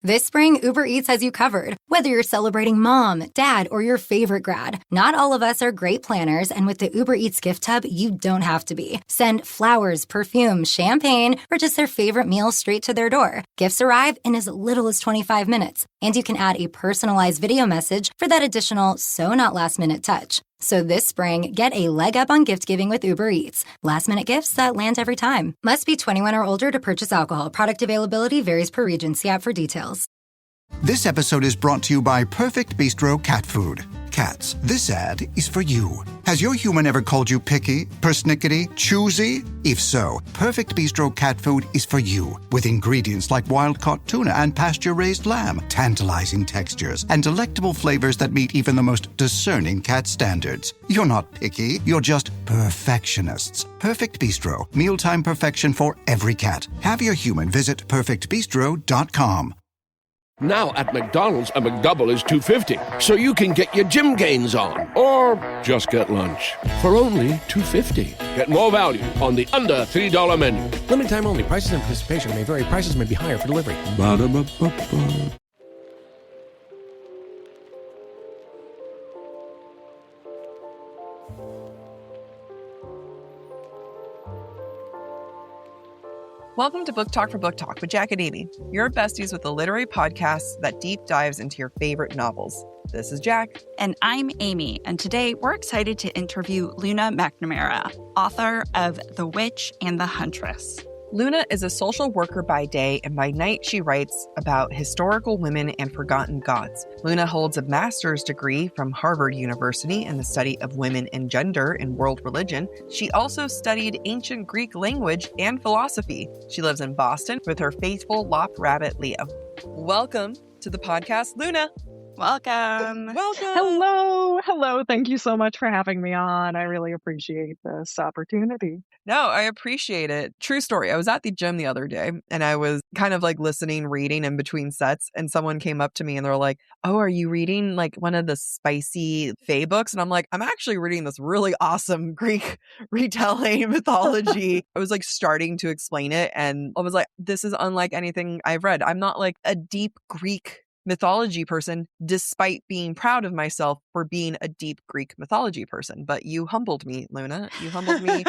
This spring, Uber Eats has you covered. Whether you're celebrating mom, dad, or your favorite grad, not all of us are great planners, and with the Uber Eats gift hub, you don't have to be. Send flowers, perfume, champagne, or just their favorite meal straight to their door. Gifts arrive in as little as 25 minutes, and you can add a personalized video message for that additional so-not-last-minute touch. So this spring, get a leg up on gift giving with Uber Eats. Last-minute gifts that land every time. Must be 21 or older to purchase alcohol. Product availability varies per region. See app for details. This episode is brought to you by Perfect Bistro Cat Food. Cats, this ad is for you. Has your human ever called you picky, persnickety, choosy? If so, Perfect Bistro Cat Food is for you. With ingredients like wild-caught tuna and pasture-raised lamb, tantalizing textures, and delectable flavors that meet even the most discerning cat standards. You're not picky, you're just perfectionists. Perfect Bistro, mealtime perfection for every cat. Have your human visit perfectbistro.com. Now at McDonald's, a McDouble is $2.50, so you can get your gym gains on, or just get lunch for only $2.50. Get more value on the under $3 menu. Limited time only. Prices and participation may vary. Prices may be higher for delivery. Ba-da-ba-ba-ba. Welcome to Book Talk for Book Talk with Jack and Amy, your besties with a literary podcast that deep dives into your favorite novels. This is Jack. And I'm Amy, and today we're excited to interview Luna McNamara, author of The Witch and the Huntress. Luna is a social worker by day, and by night she writes about historical women and forgotten gods. Luna holds a master's degree from Harvard University in the study of women and gender in world religion. She also studied ancient Greek language and philosophy. She lives in Boston with her faithful lop rabbit, Leo. Welcome to the podcast, Luna. Welcome. Welcome. Hello. Thank you so much for having me on. I really appreciate this opportunity. No, I appreciate it. True story. I was at the gym the other day and I was kind of like listening, reading in between sets, and someone came up to me and they're like, "Oh, are you reading like one of the spicy fae books?" And I'm like, "I'm actually reading this really awesome Greek retelling mythology." I was like starting to explain it and I was like, "This is unlike anything I've read. I'm not like a deep Greek mythology person, despite being proud of myself for being a deep Greek mythology person." But you humbled me, Luna. You humbled me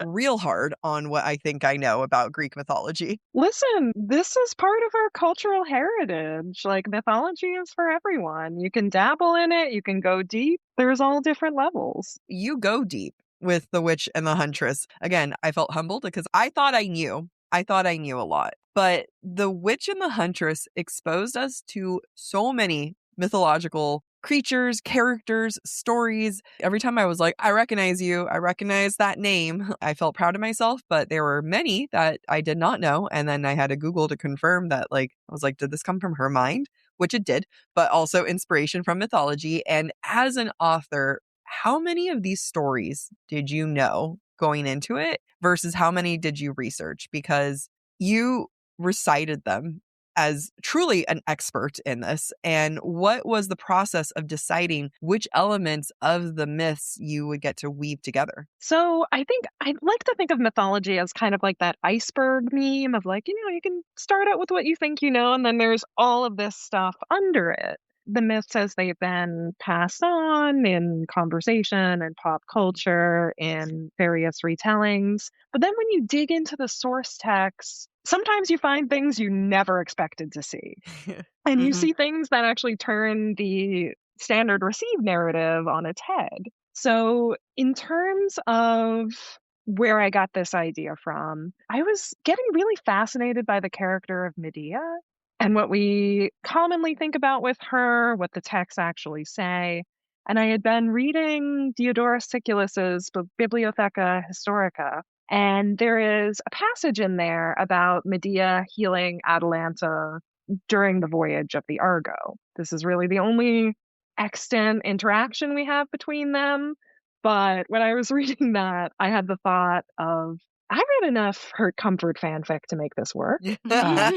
real hard on what I think I know about Greek mythology. Listen, this is part of our cultural heritage. Like, mythology is for everyone. You can dabble in it, you can go deep. There's all different levels. You go deep with The Witch and the Huntress. Again, I felt humbled because I thought I knew. A lot. But The Witch and the Huntress exposed us to so many mythological creatures, characters, stories. Every time I was like, I recognize you. I recognize that name. I felt proud of myself, but there were many that I did not know. And then I had to Google to confirm that, like, I was like, did this come from her mind? Which it did, but also inspiration from mythology. And as an author, how many of these stories did you know going into it versus how many did you research? Because you recited them as truly an expert in this. And what was the process of deciding which elements of the myths you would get to weave together? So I think I like to think of mythology as kind of like that iceberg meme of like, you can start out with what you think you know, and then there's all of this stuff under it. The myths as they've been passed on in conversation and pop culture in various retellings. But then when you dig into the source text, sometimes you find things you never expected to see. And you see things that actually turn the standard received narrative on its head. So in terms of where I got this idea from, I was getting really fascinated by the character of Medea and what we commonly think about with her, what the texts actually say. And I had been reading Diodorus Siculus's Bibliotheca Historica, and there is a passage in there about Medea healing Atalanta during the voyage of the Argo. This is really the only extant interaction we have between them. But when I was reading that, I had the thought of, I read enough Hurt Comfort fanfic to make this work. I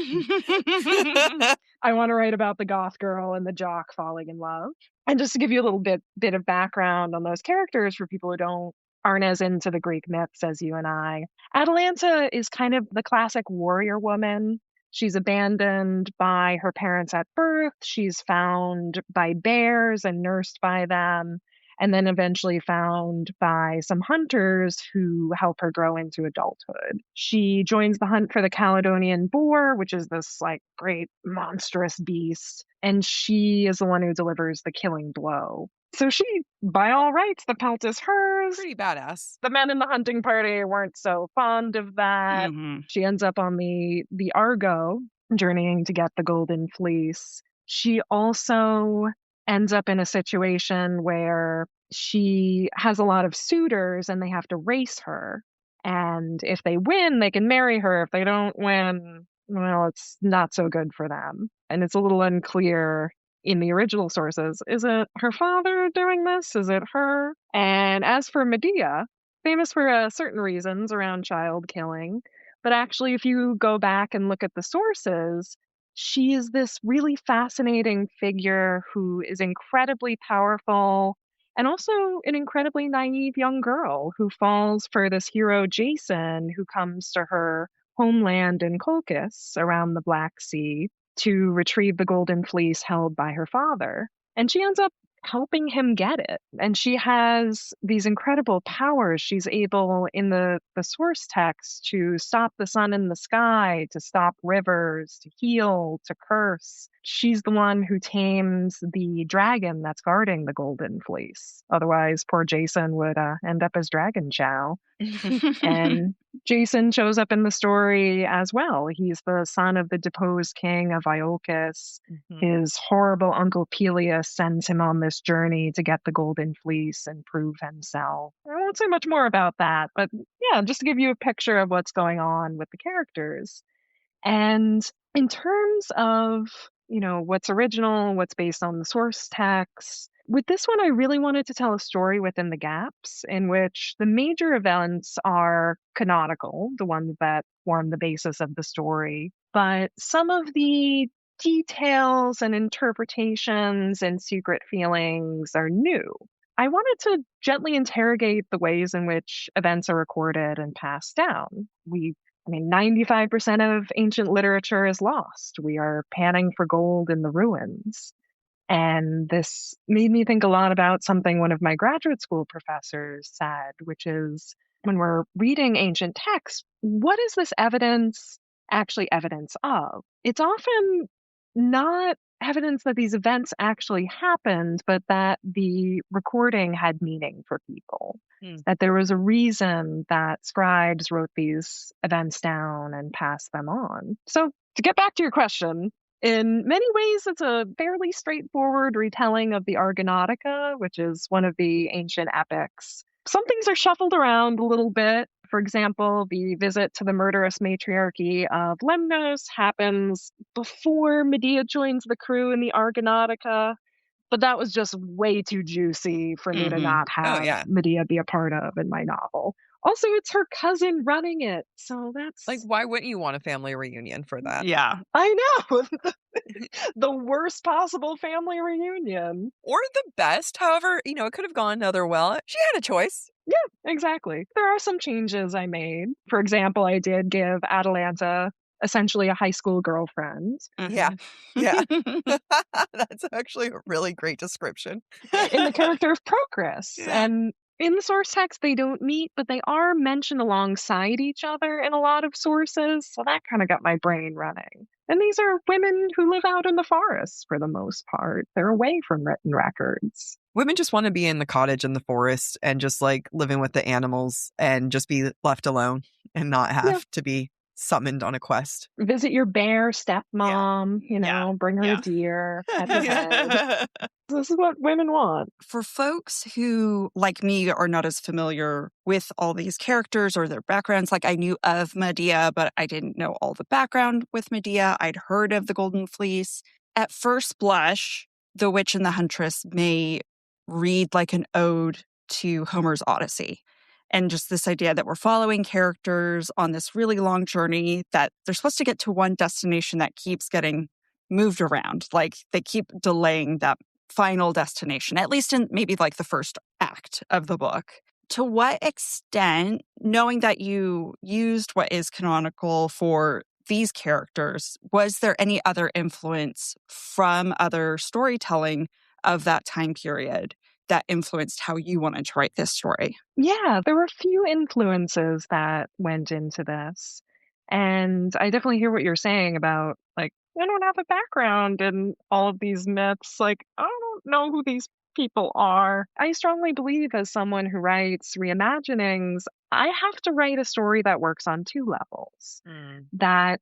want to write about the goth girl and the jock falling in love. And just to give you a little bit of background on those characters for people who aren't as into the Greek myths as you and I, Atalanta is kind of the classic warrior woman. She's abandoned by her parents at birth. She's found by bears and nursed by them, and then eventually found by some hunters who help her grow into adulthood. She joins the hunt for the Caledonian boar, which is this like great monstrous beast, and she is the one who delivers the killing blow. So she, by all rights, the pelt is hers. Pretty badass. The men in the hunting party weren't so fond of that. She ends up on the Argo, journeying to get the golden fleece. She also ends up in a situation where she has a lot of suitors and they have to race her. And if they win, they can marry her. If they don't win, well, it's not so good for them. And it's a little unclear in the original sources. Is it her father doing this? Is it her? And as for Medea, famous for certain reasons around child killing, but actually if you go back and look at the sources, she is this really fascinating figure who is incredibly powerful and also an incredibly naive young girl who falls for this hero Jason, who comes to her homeland in Colchis around the Black Sea to retrieve the golden fleece held by her father. And she ends up helping him get it. And she has these incredible powers. She's able, in the source text, to stop the sun in the sky, to stop rivers, to heal, to curse. She's the one who tames the dragon that's guarding the golden fleece. Otherwise, poor Jason would end up as Dragon Chow. And Jason shows up in the story as well. He's the son of the deposed king of Iolcus. His horrible uncle Peleus sends him on this journey to get the golden fleece and prove himself. I won't say much more about that, but yeah, just to give you a picture of what's going on with the characters. And in terms of, what's original, what's based on the source text, with this one, I really wanted to tell a story within the gaps in which the major events are canonical, the ones that form the basis of the story, but some of the details and interpretations and secret feelings are new. I wanted to gently interrogate the ways in which events are recorded and passed down. 95% of ancient literature is lost. We are panning for gold in the ruins. And this made me think a lot about something one of my graduate school professors said, which is when we're reading ancient texts, what is this evidence actually evidence of? It's often not evidence that these events actually happened, but that the recording had meaning for people. That there was a reason that scribes wrote these events down and passed them on. So to get back to your question, in many ways, it's a fairly straightforward retelling of the Argonautica, which is one of the ancient epics. Some things are shuffled around a little bit. For example, the visit to the murderous matriarchy of Lemnos happens before Medea joins the crew in the Argonautica. But that was just way too juicy for me to not have Medea be a part of in my novel. Also, it's her cousin running it. So that's... Like, why wouldn't you want a family reunion for that? Yeah. I know. The worst possible family reunion. Or the best. However, it could have gone another well. She had a choice. Yeah, exactly. There are some changes I made. For example, I did give Atalanta essentially a high school girlfriend. Yeah. That's actually a really great description. In the character of Procris. And in the source text, they don't meet, but they are mentioned alongside each other in a lot of sources. So that kind of got my brain running. And these are women who live out in the forests for the most part. They're away from written records. Women just want to be in the cottage in the forest and just like living with the animals and just be left alone and not have to be summoned on a quest. Visit your bear stepmom, bring her a deer, pet her head. This is what women want. For folks who, like me, are not as familiar with all these characters or their backgrounds, like I knew of Medea, but I didn't know all the background with Medea. I'd heard of the Golden Fleece. At first blush, The Witch and the Huntress may read like an ode to Homer's Odyssey. And just this idea that we're following characters on this really long journey, that they're supposed to get to one destination that keeps getting moved around. Like they keep delaying that final destination, at least in maybe like the first act of the book. To what extent, knowing that you used what is canonical for these characters, was there any other influence from other storytelling of that time period that influenced how you wanted to write this story? Yeah, there were a few influences that went into this. And I definitely hear what you're saying about, like, I don't have a background in all of these myths. Like, I don't know who these people are. I strongly believe, as someone who writes reimaginings, I have to write a story that works on two levels. That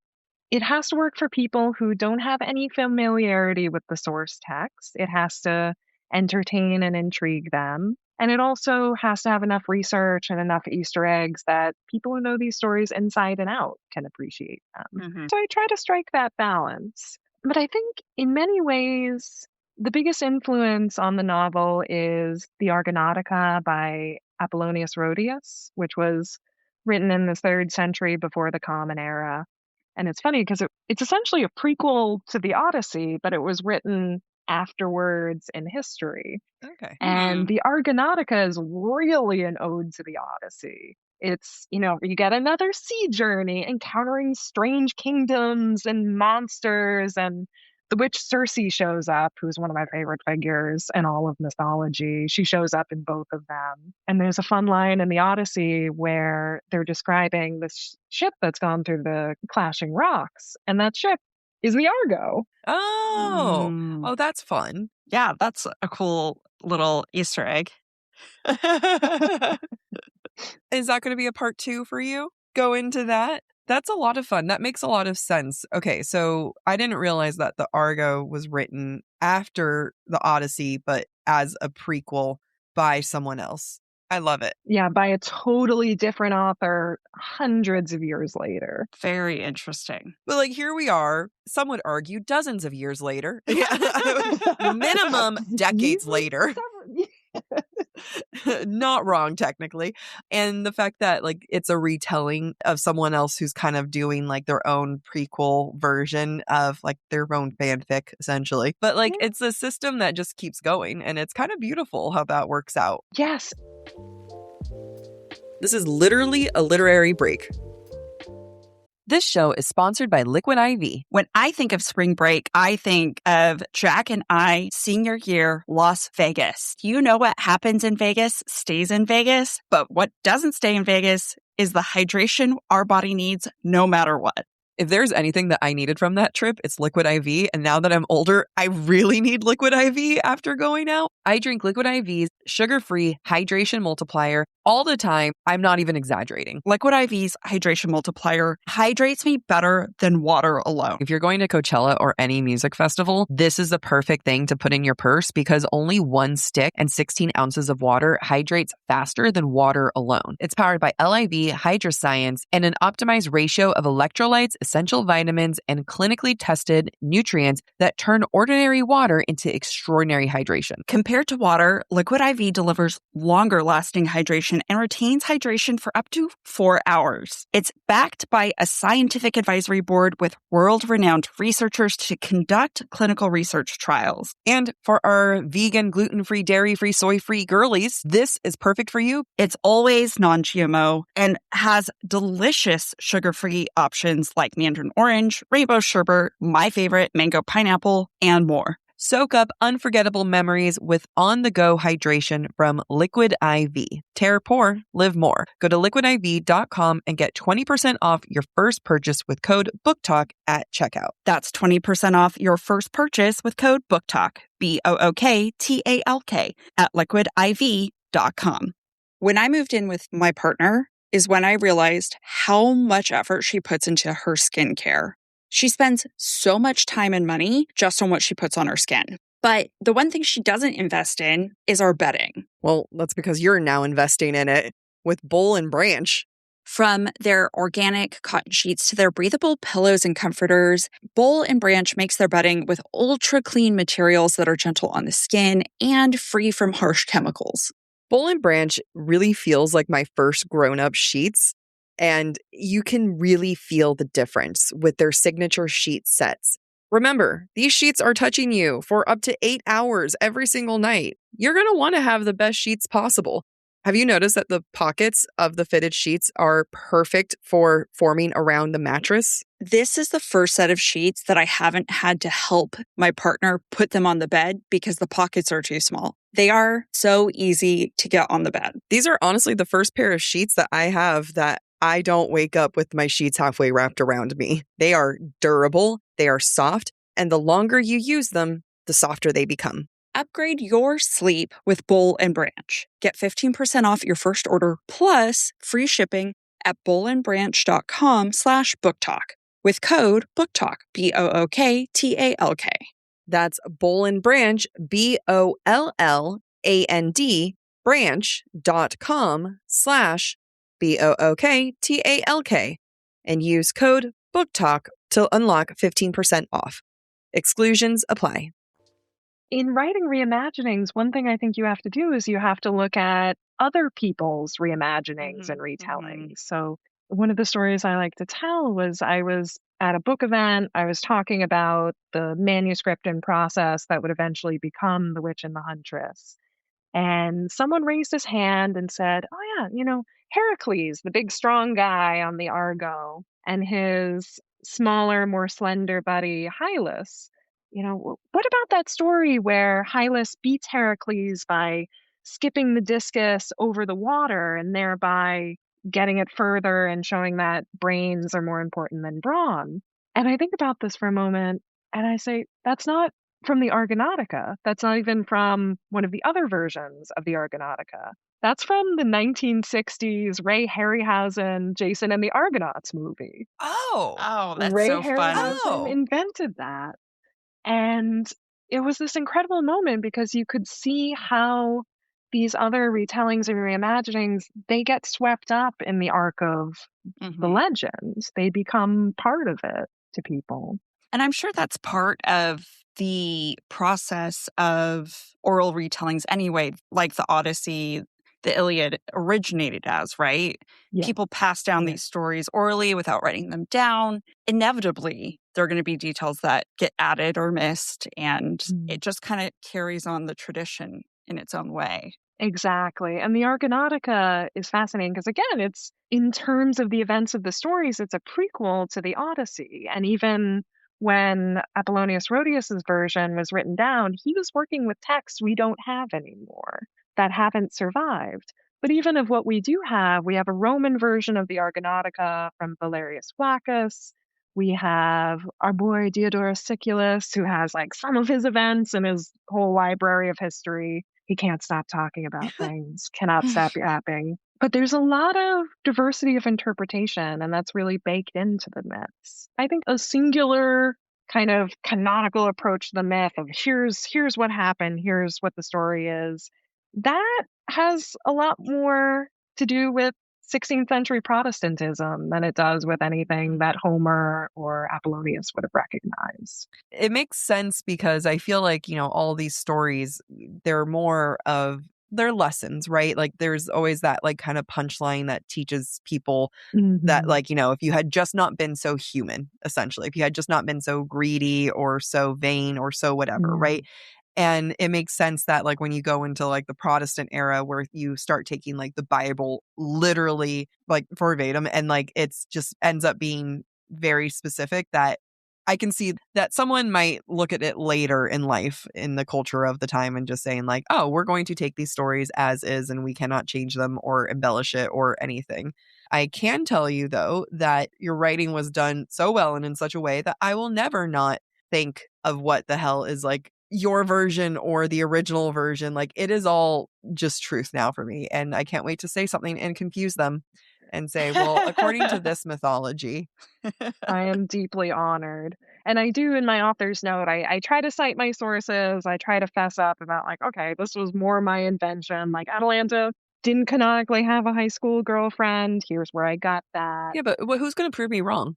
it has to work for people who don't have any familiarity with the source text. It has to entertain and intrigue them. And it also has to have enough research and enough Easter eggs that people who know these stories inside and out can appreciate them. So I try to strike that balance. But I think in many ways, the biggest influence on the novel is the Argonautica by Apollonius Rhodius, which was written in the 3rd century before the Common Era. And it's funny because it's essentially a prequel to the Odyssey, but it was written afterwards in history. Okay. And the Argonautica is really an ode to the Odyssey. It's, you get another sea journey, encountering strange kingdoms and monsters, and the witch Circe shows up, who's one of my favorite figures in all of mythology. She shows up in both of them. And there's a fun line in the Odyssey where they're describing this ship that's gone through the clashing rocks. And that ship is the Argo. Oh, that's fun. Yeah, that's a cool little Easter egg. Is that going to be a part 2 for you? Go into that? That's a lot of fun. That makes a lot of sense. Okay, so I didn't realize that the Argo was written after the Odyssey, but as a prequel by someone else. I love it. Yeah, by a totally different author hundreds of years later. Very interesting. But like, here we are, some would argue dozens of years later. Minimum decades later. Not wrong, technically. And the fact that like it's a retelling of someone else who's kind of doing like their own prequel version of like their own fanfic, essentially. But like it's a system that just keeps going, and it's kind of beautiful how that works out. Yes. This is literally a literary break. This show is sponsored by Liquid IV. When I think of spring break, I think of Jack and I senior year Las Vegas. You know what happens in Vegas stays in Vegas, but what doesn't stay in Vegas is the hydration our body needs no matter what. If there's anything that I needed from that trip, it's Liquid IV. And now that I'm older, I really need Liquid IV after going out. I drink Liquid IV's sugar-free hydration multiplier all the time. I'm not even exaggerating. Liquid IV's hydration multiplier hydrates me better than water alone. If you're going to Coachella or any music festival, this is the perfect thing to put in your purse because only 1 stick and 16 ounces of water hydrates faster than water alone. It's powered by LIV, Hydroscience, and an optimized ratio of electrolytes, essential vitamins, and clinically tested nutrients that turn ordinary water into extraordinary hydration. Compared to water, Liquid IV delivers longer lasting hydration and retains hydration for up to 4 hours. It's backed by a scientific advisory board with world-renowned researchers to conduct clinical research trials. And for our vegan, gluten-free, dairy-free, soy-free girlies, this is perfect for you. It's always non-GMO and has delicious sugar-free options like mandarin orange, rainbow sherbet, my favorite, mango pineapple, and more. Soak up unforgettable memories with on-the-go hydration from Liquid IV. Tear pour, live more. Go to liquidiv.com and get 20% off your first purchase with code BookTalk at checkout. That's 20% off your first purchase with code BookTalk, BOOKTALK, at liquidiv.com. When I moved in with my partner is when I realized how much effort she puts into her skincare. She spends so much time and money just on what she puts on her skin. But the one thing she doesn't invest in is our bedding. Well, that's because you're now investing in it with Boll and Branch. From their organic cotton sheets to their breathable pillows and comforters, Boll and Branch makes their bedding with ultra-clean materials that are gentle on the skin and free from harsh chemicals. Boll and Branch really feels like my first grown-up sheets. And you can really feel the difference with their signature sheet sets. Remember, these sheets are touching you for up to 8 hours every single night. You're going to want to have the best sheets possible. Have you noticed that the pockets of the fitted sheets are perfect for forming around the mattress? This is the first set of sheets that I haven't had to help my partner put them on the bed because the pockets are too small. They are so easy to get on the bed. These are honestly the first pair of sheets that I have that I don't wake up with my sheets halfway wrapped around me. They are durable, they are soft, and the longer you use them, the softer they become. Upgrade your sleep with Bowl and Branch. Get 15% off your first order plus free shipping at bowlandbranch.com/booktalk with code BOOKTALK, BOOKTALK. That's Bowl and Branch, BOLLAND, branch.com/BOOKTALK, and use code BOOKTALK to unlock 15% off. Exclusions apply. In writing reimaginings, one thing I think you have to do is you have to look at other people's reimaginings and retellings. So one of the stories I like to tell was I was at a book event. I was talking about the manuscript and process that would eventually become The Witch and the Huntress. And someone raised his hand and said, oh, yeah, Heracles, the big strong guy on the Argo, and his smaller, more slender buddy, Hylas. What about that story where Hylas beats Heracles by skipping the discus over the water and thereby getting it further and showing that brains are more important than brawn? And I think about this for a moment and I say, that's not from the Argonautica. That's not even from one of the other versions of the Argonautica. That's from the 1960s Ray Harryhausen, Jason and the Argonauts movie. Oh, that's Ray so fun. Harryhausen invented that. And it was this incredible moment because you could see how these other retellings and reimaginings, they get swept up in the arc of the legends. They become part of it to people. And I'm sure that's part of the process of oral retellings anyway, like the Odyssey, the Iliad originated as, right? Yeah. People pass down these stories orally without writing them down. Inevitably, there are going to be details that get added or missed, and it just kind of carries on the tradition in its own way. Exactly. And the Argonautica is fascinating because, again, it's in terms of the events of the stories, it's a prequel to the Odyssey. And even when Apollonius Rhodius's version was written down, he was working with texts we don't have anymore that haven't survived. But even of what we do have, we have a Roman version of the Argonautica from Valerius Flaccus. We have our boy Diodorus Siculus, who has like some of his events in his whole library of history. He can't stop talking about things, cannot stop yapping. But there's a lot of diversity of interpretation, and that's really baked into the myths. I think a singular kind of canonical approach to the myth of here's what happened, here's what the story is, that has a lot more to do with 16th century Protestantism than it does with anything that Homer or Apollonius would have recognized. It makes sense because I feel like, all these stories, they're more of their lessons, right? Like there's always that like kind of punchline that teaches people that like, if you had just not been so human, essentially, if you had just not been so greedy or so vain or so whatever, right? And it makes sense that like when you go into like the Protestant era where you start taking like the Bible literally like verbatim and like it's just ends up being very specific, that I can see that someone might look at it later in life in the culture of the time and just saying like, oh, we're going to take these stories as is and we cannot change them or embellish it or anything. I can tell you though that your writing was done so well and in such a way that I will never not think of what the hell is like your version or the original version. Like it is all just truth now for me. And I can't wait to say something and confuse them and say, well, according to this mythology. I am deeply honored. And I do in my author's note, I try to cite my sources. I try to fess up about like, okay, this was more my invention. Like Atalanta didn't canonically have a high school girlfriend. Here's where I got that. Yeah, but who's going to prove me wrong?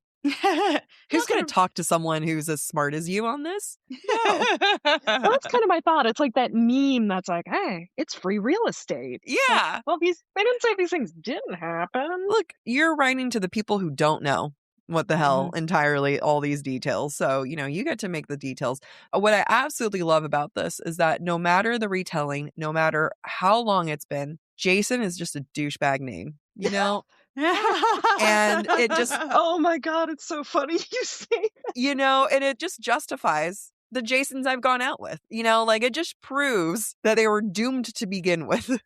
Who's going to talk to someone who's as smart as you on this? No. Well, that's kind of my thought. It's like that meme that's like, hey, it's free real estate. Yeah. Like, well, they didn't say these things didn't happen. Look, you're writing to the people who don't know what the hell entirely all these details. So, you get to make the details. What I absolutely love about this is that no matter the retelling, no matter how long it's been, Jason is just a douchebag name, you know? And it just, oh my God, it's so funny you say that. you know, and it just justifies the Jasons I've gone out with, you know, like it just proves that they were doomed to begin with.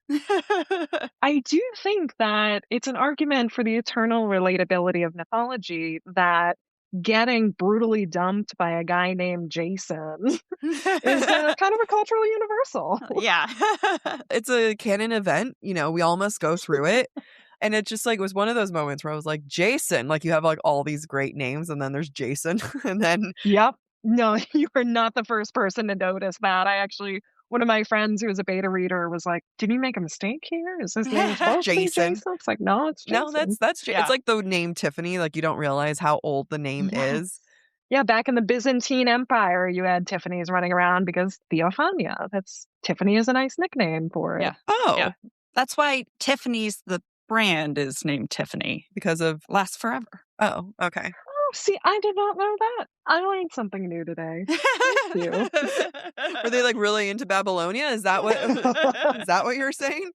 I do think that it's an argument for the eternal relatability of mythology that getting brutally dumped by a guy named Jason is kind of a cultural universal. Yeah. It's a canon event, you know, we all must go through it. And it just like was one of those moments where I was like, Jason, like you have like all these great names and then there's Jason. And then Yep. No, you are not the first person to notice that. One of my friends who was a beta reader was like, did you make a mistake here? Is his name supposed to be Jason. Jason? It's like, no, it's Jason. No, that's Yeah. it's like the name Tiffany, like you don't realize how old the name is. Yeah, back in the Byzantine Empire, you had Tiffany's running around because Theophania. Tiffany is a nice nickname for it. Yeah. Oh, Yeah. That's why Tiffany's, the brand, is named Tiffany. because of Lasts forever. oh, okay. Oh, see, I did not know that. I learned something new today. Thank you. Were they like really into Babylonia? Is that what you're saying?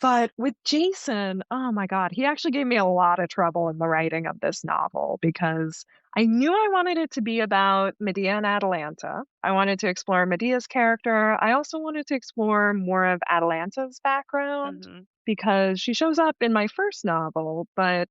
But with Jason, oh my God, he actually gave me a lot of trouble in the writing of this novel because I knew I wanted it to be about Medea and Atalanta. I wanted to explore Medea's character. I also wanted to explore more of Atalanta's background because she shows up in my first novel, but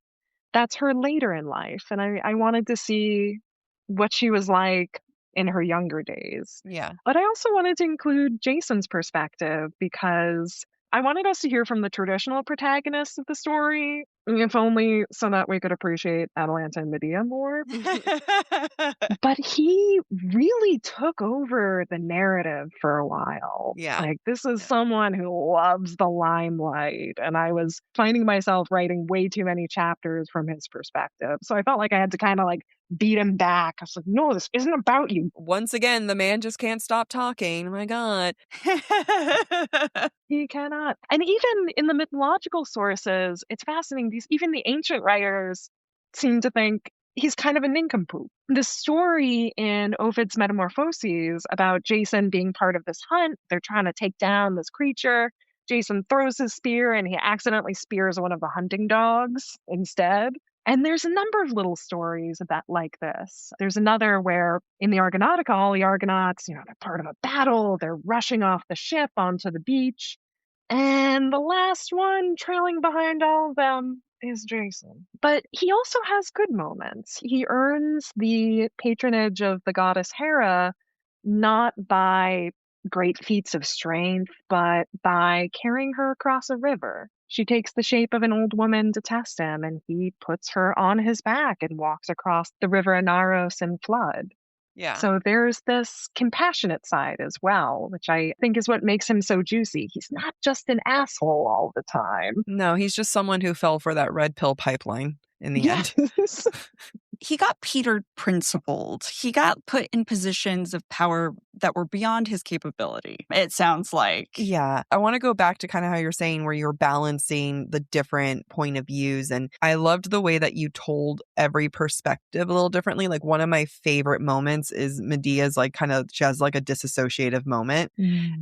that's her later in life. And I wanted to see what she was like in her younger days. Yeah. But I also wanted to include Jason's perspective because I wanted us to hear from the traditional protagonists of the story, if only so that we could appreciate Atalanta and Medea more. But he really took over the narrative for a while. Yeah. Like, this is someone who loves the limelight. And I was finding myself writing way too many chapters from his perspective. So I felt like I had to kind of like beat him back. I was like, no, this isn't about you. Once again, the man just can't stop talking. Oh my God. He cannot. And even in the mythological sources, it's fascinating. Even the ancient writers seem to think he's kind of a nincompoop. The story in Ovid's Metamorphoses about Jason being part of this hunt, they're trying to take down this creature. Jason throws his spear and he accidentally spears one of the hunting dogs instead. And there's a number of little stories about like this. There's another where in the Argonautica, all the Argonauts, they're part of a battle. They're rushing off the ship onto the beach. And the last one trailing behind all of them is Jason. But he also has good moments. He earns the patronage of the goddess Hera not by great feats of strength, but by carrying her across a river. She takes the shape of an old woman to test him, and he puts her on his back and walks across the river Anaros in flood. Yeah. So there's this compassionate side as well, which I think is what makes him so juicy. He's not just an asshole all the time. No, he's just someone who fell for that red pill pipeline in the end. He got Peter principled. He got put in positions of power that were beyond his capability, it sounds like. Yeah. I want to go back to kind of how you're saying where you're balancing the different point of views. And I loved the way that you told every perspective a little differently. Like one of my favorite moments is Medea's like she has like a disassociative moment.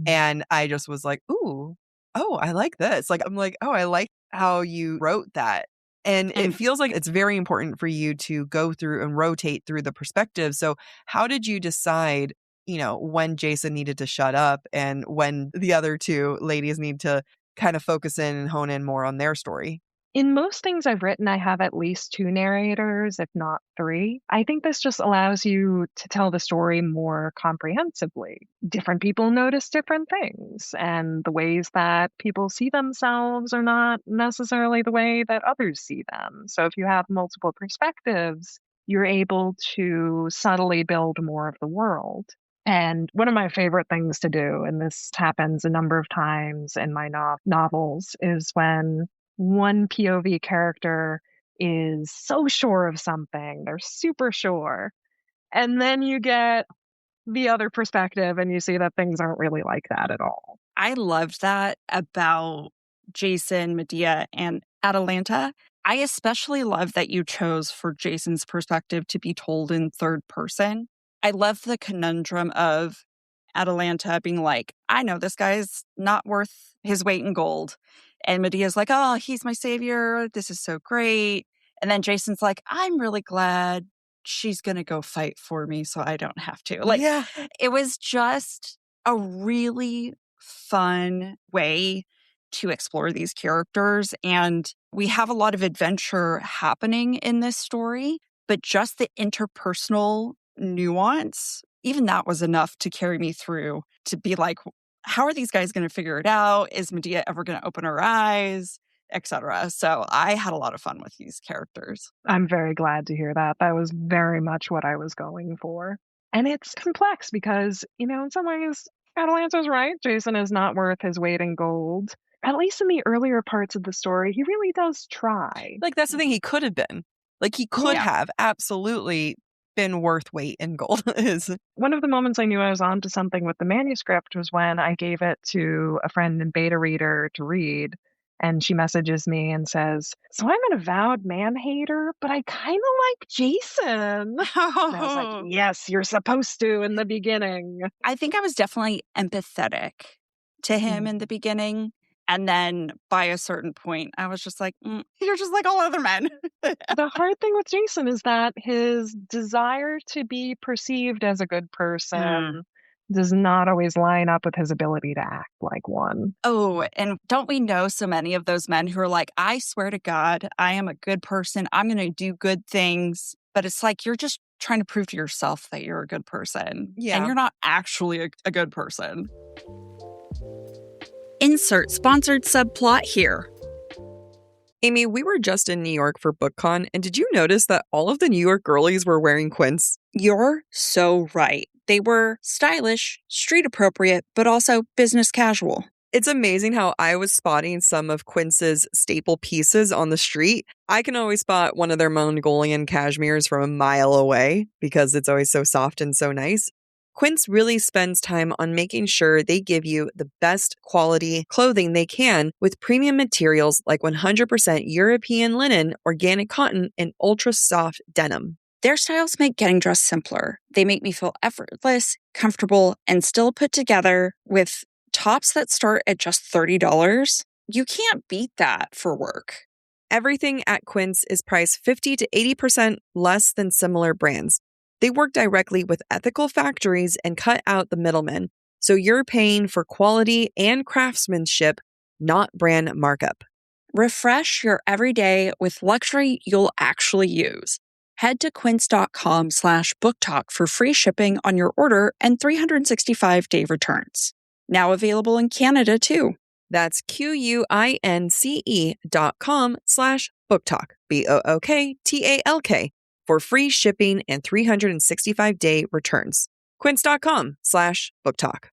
And I just was like, ooh, oh, I like this. Like, I'm like, oh, I like how you wrote that. And it feels like it's very important for you to go through and rotate through the perspective. So how did you decide, when Jason needed to shut up and when the other two ladies need to kind of focus in and hone in more on their story? In most things I've written, I have at least 2 narrators, if not 3. I think this just allows you to tell the story more comprehensively. Different people notice different things, and the ways that people see themselves are not necessarily the way that others see them. So if you have multiple perspectives, you're able to subtly build more of the world. And one of my favorite things to do, and this happens a number of times in my novels, is when one POV character is so sure of something, they're super sure. And then you get the other perspective and you see that things aren't really like that at all. I loved that about Jason, Medea, and Atalanta. I especially love that you chose for Jason's perspective to be told in third person. I love the conundrum of Atalanta being like, I know this guy's not worth his weight in gold. And Medea's like, oh, he's my savior. This is so great. And then Jason's like, I'm really glad she's going to go fight for me so I don't have to. Like, Yeah. it was just a really fun way to explore these characters. And we have a lot of adventure happening in this story, but just the interpersonal nuance, even that was enough to carry me through to be like, how are these guys going to figure it out? Is Medea ever going to open her eyes, etc.? So I had a lot of fun with these characters. I'm very glad to hear that. That was very much what I was going for. And it's complex because, in some ways, Atalanta's right. Jason is not worth his weight in gold. At least in the earlier parts of the story, he really does try. Like, that's the thing. He could have been. Like, he could have absolutely been worth weight in gold. One of the moments I knew I was onto something with the manuscript was when I gave it to a friend and beta reader to read. And she messages me and says, so I'm an avowed man-hater, but I kind of like Jason. And I was like, yes, you're supposed to in the beginning. I think I was definitely empathetic to him in the beginning. And then by a certain point, I was just like, you're just like all other men. The hard thing with Jason is that his desire to be perceived as a good person does not always line up with his ability to act like one. Oh, and don't we know so many of those men who are like, I swear to God, I am a good person. I'm going to do good things. But it's like, you're just trying to prove to yourself that you're a good person. Yeah. And you're not actually a good person. Insert sponsored subplot here. Amy, we were just in New York for BookCon, and did you notice that all of the New York girlies were wearing quints? You're so right. They were stylish, street appropriate, but also business casual. It's amazing how I was spotting some of Quince's staple pieces on the street. I can always spot one of their Mongolian cashmeres from a mile away because it's always so soft and so nice. Quince really spends time on making sure they give you the best quality clothing they can with premium materials like 100% European linen, organic cotton, and ultra soft denim. Their styles make getting dressed simpler. They make me feel effortless, comfortable, and still put together with tops that start at just $30. You can't beat that for work. Everything at Quince is priced 50 to 80% less than similar brands. They work directly with ethical factories and cut out the middlemen, so you're paying for quality and craftsmanship, not brand markup. Refresh your everyday with luxury you'll actually use. Head to quince.com/booktalk for free shipping on your order and 365-day returns. Now available in Canada, too. That's QUINCE.com/booktalk, BOOKTALK, for free shipping and 365-day returns. Quince.com/booktalk.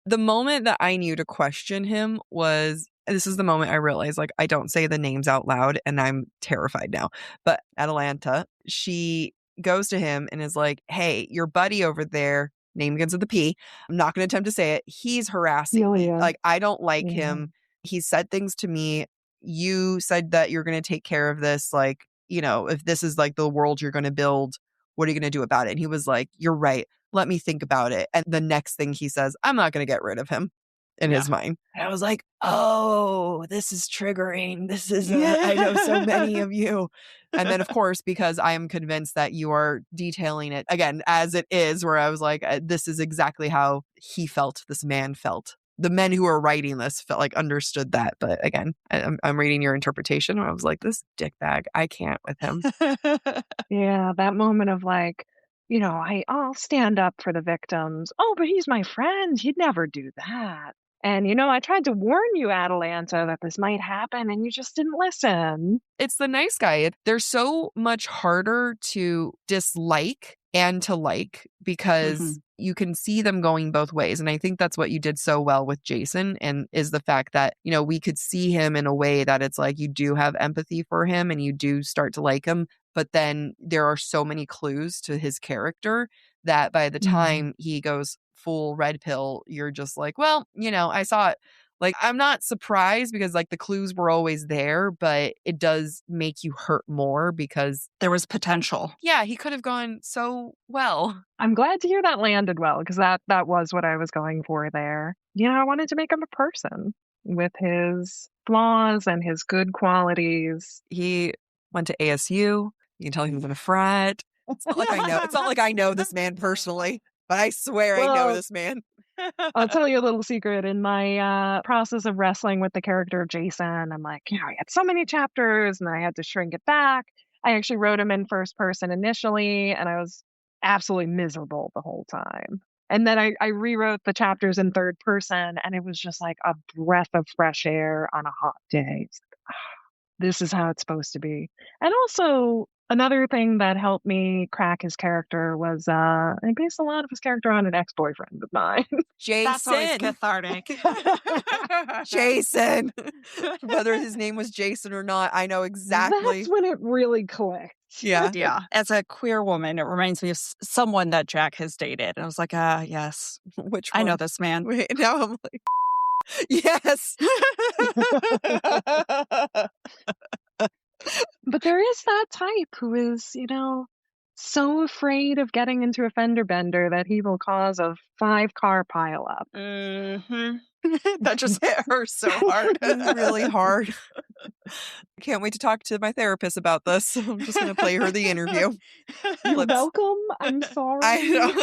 The moment that I knew to question him was, this is the moment I realized, like, I don't say the names out loud and I'm terrified now. But Atalanta, she goes to him and is like, hey, your buddy over there, name begins with a P. I'm not going to attempt to say it. He's harassing me. Like, I don't like him. He said things to me. You said that you're going to take care of this. Like, if this is like the world you're going to build, what are you going to do about it? And he was like, you're right. Let me think about it. And the next thing he says, I'm not going to get rid of him in his mind. And I was like, oh, this is triggering. This is, I know so many of you. And then, of course, because I am convinced that you are detailing it again, as it is, where I was like, this is exactly how he felt, this man felt. The men who are writing this felt like understood that. But again, I'm reading your interpretation. I was like, this dickbag, I can't with him. Yeah, that moment of like, I'll stand up for the victims. Oh, but he's my friend. He'd never do that. And, I tried to warn you, Atalanta, that this might happen, and you just didn't listen. It's the nice guy. They're so much harder to dislike and to like because you can see them going both ways. And I think that's what you did so well with Jason, and is the fact that, we could see him in a way that it's like you do have empathy for him and you do start to like him. But then there are so many clues to his character that by the time he goes full red pill, you're just like, well, I saw it. Like, I'm not surprised because like the clues were always there, but it does make you hurt more because there was potential. Yeah, he could have gone so well. I'm glad to hear that landed well because that was what I was going for there. I wanted to make him a person. with his flaws and his good qualities. He went to ASU. You can tell he was in a frat. It's not like I know. It's not like I know this man personally, but I swear I know Well, this man. I'll tell you a little secret. In my process of wrestling with the character of Jason, I'm like, I had so many chapters and I had to shrink it back. I actually wrote him in first person initially, and I was absolutely miserable the whole time. And then I rewrote the chapters in third person, and it was just like a breath of fresh air on a hot day. It's like, this is how it's supposed to be. And also, another thing that helped me crack his character was I based a lot of his character on an ex-boyfriend of mine. Jason. That's always cathartic. Jason. Whether his name was Jason or not, I know exactly. That's when it really clicked. Yeah. Yeah. As a queer woman, it reminds me of someone that Jack has dated. And I was like, yes. Which I one? know this man. Wait, now I'm like, yes. But there is that type who is, so afraid of getting into a fender bender that he will cause a 5-car pileup. Mm-hmm. That just hit her so hard. Really hard. I can't wait to talk to my therapist about this. I'm just going to play her the interview. You're welcome. I'm sorry. I know.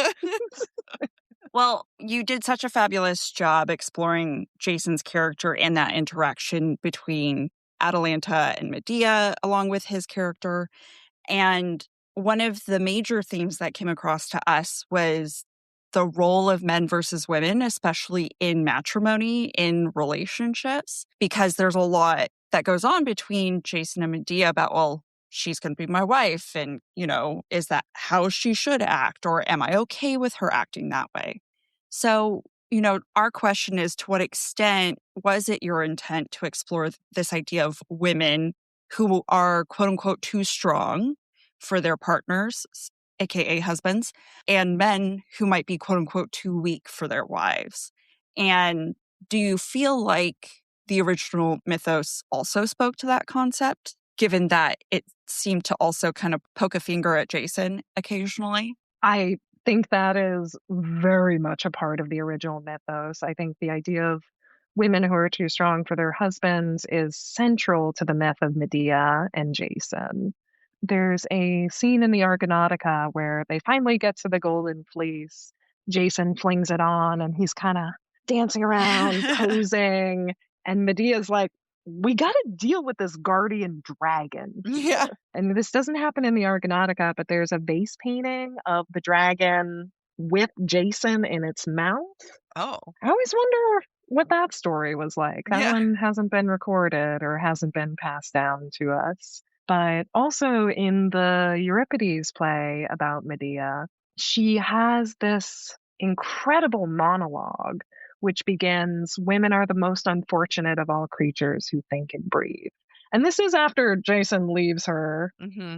Well, you did such a fabulous job exploring Jason's character and that interaction between Atalanta and Medea, along with his character. And one of the major themes that came across to us was the role of men versus women, especially in matrimony, in relationships, because there's a lot that goes on between Jason and Medea about, well, she's going to be my wife. And, is that how she should act? Or am I okay with her acting that way? So, our question is, to what extent was it your intent to explore this idea of women who are, quote unquote, too strong for their partners, aka husbands, and men who might be, quote unquote, too weak for their wives? And do you feel like the original mythos also spoke to that concept, given that it seemed to also kind of poke a finger at Jason occasionally? I think that is very much a part of the original mythos. I think the idea of women who are too strong for their husbands is central to the myth of Medea and Jason. There's a scene in the Argonautica where they finally get to the Golden Fleece. Jason flings it on and he's kind of dancing around, posing. And Medea's like, we got to deal with this guardian dragon. Yeah. And this doesn't happen in the Argonautica, but there's a vase painting of the dragon with Jason in its mouth. Oh. I always wonder what that story was like. That one hasn't been recorded or hasn't been passed down to us. But also in the Euripides play about Medea, she has this incredible monologue which begins, "Women are the most unfortunate of all creatures who think and breathe." And this is after Jason leaves her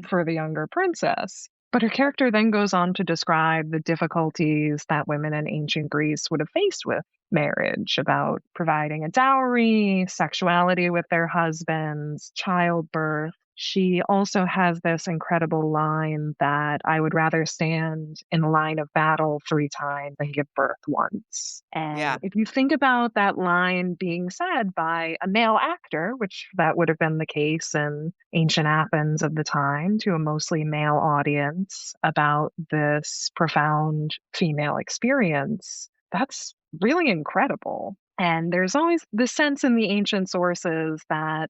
for the younger princess. But her character then goes on to describe the difficulties that women in ancient Greece would have faced with marriage, about providing a dowry, sexuality with their husbands, childbirth. She also has this incredible line that I would rather stand in the line of battle 3 times than give birth once. And if you think about that line being said by a male actor, which that would have been the case in ancient Athens of the time, to a mostly male audience about this profound female experience, that's really incredible. And there's always the sense in the ancient sources that,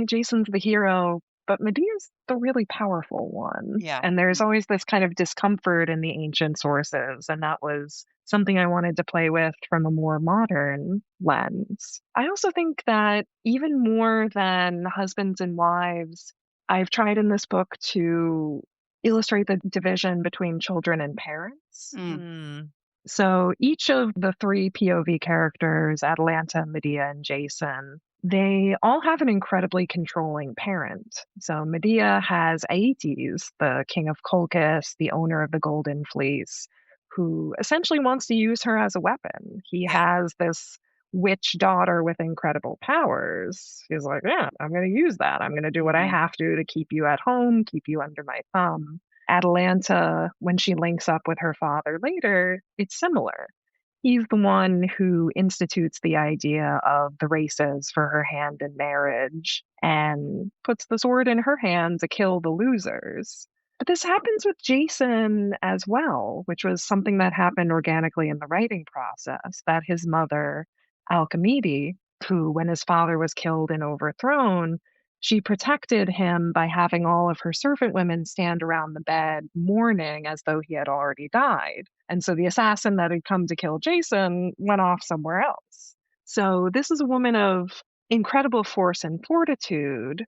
Jason's the hero, but Medea's the really powerful one. Yeah. And there's always this kind of discomfort in the ancient sources. And that was something I wanted to play with from a more modern lens. I also think that even more than husbands and wives, I've tried in this book to illustrate the division between children and parents. So each of the 3 POV characters, Atalanta, Medea, and Jason, they all have an incredibly controlling parent. So Medea has Aeetes, the king of Colchis, the owner of the Golden Fleece, who essentially wants to use her as a weapon. He has this witch daughter with incredible powers. He's like, I'm going to use that. I'm going to do what I have to keep you at home, keep you under my thumb. Atalanta, when she links up with her father later, it's similar. He's the one who institutes the idea of the races for her hand in marriage and puts the sword in her hand to kill the losers. But this happens with Jason as well, which was something that happened organically in the writing process, that his mother, Alcimede, who, when his father was killed and overthrown, she protected him by having all of her servant women stand around the bed mourning as though he had already died. And so the assassin that had come to kill Jason went off somewhere else. So this is a woman of incredible force and fortitude